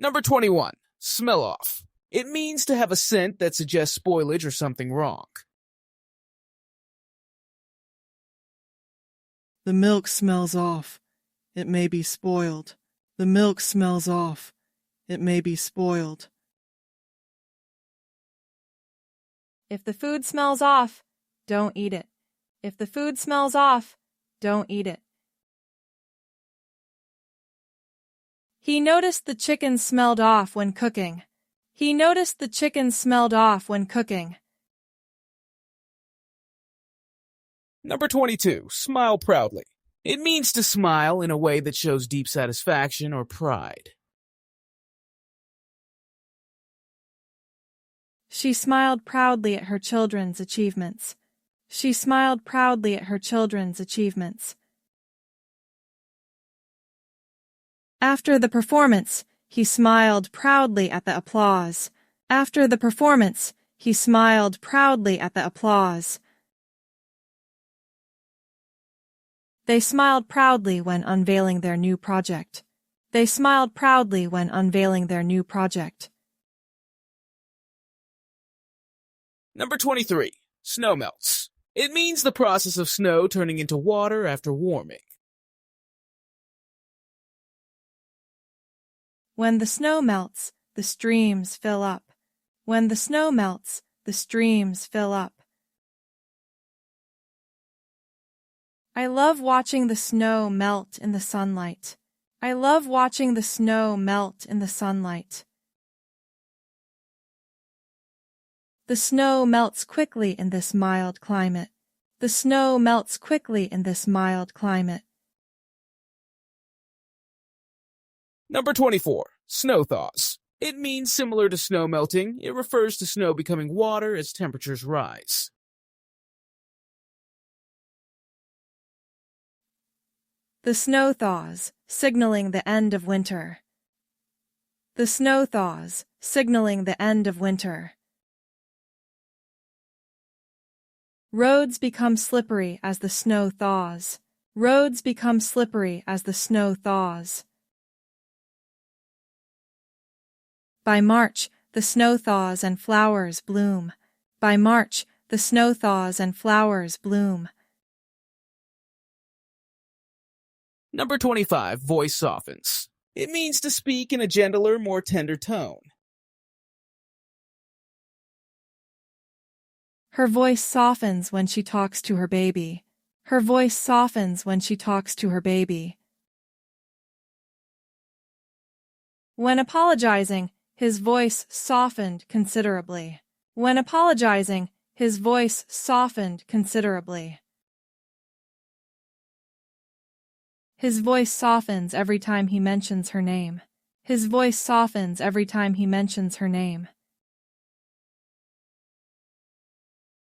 Number 21. Smell off. It means to have a scent that suggests spoilage or something wrong. The milk smells off. It may be spoiled. The milk smells off. It may be spoiled. If the food smells off, don't eat it. If the food smells off, don't eat it. He noticed the chicken smelled off when cooking. He noticed the chicken smelled off when cooking. Number 22. Smile proudly. It means to smile in a way that shows deep satisfaction or pride. She smiled proudly at her children's achievements. She smiled proudly at her children's achievements. After the performance, he smiled proudly at the applause. After the performance, he smiled proudly at the applause. They smiled proudly when unveiling their new project. They smiled proudly when unveiling their new project. Number 23. Snow melts. It means the process of snow turning into water after warming. When the snow melts, the streams fill up. When the snow melts, the streams fill up. I love watching the snow melt in the sunlight. I love watching the snow melt in the sunlight. The snow melts quickly in this mild climate. The snow melts quickly in this mild climate. Number 24. Snow thaws. It means similar to snow melting. It refers to snow becoming water as temperatures rise. The snow thaws, signaling the end of winter. The snow thaws, signaling the end of winter. Roads become slippery as the snow thaws. Roads become slippery as the snow thaws. By March, the snow thaws and flowers bloom. By March, the snow thaws and flowers bloom. Number 25. Voice softens. It means to speak in a gentler, more tender tone. Her voice softens when she talks to her baby. Her voice softens when she talks to her baby. When apologizing, his voice softened considerably. When apologizing, his voice softened considerably. His voice softens every time he mentions her name. His voice softens every time he mentions her name.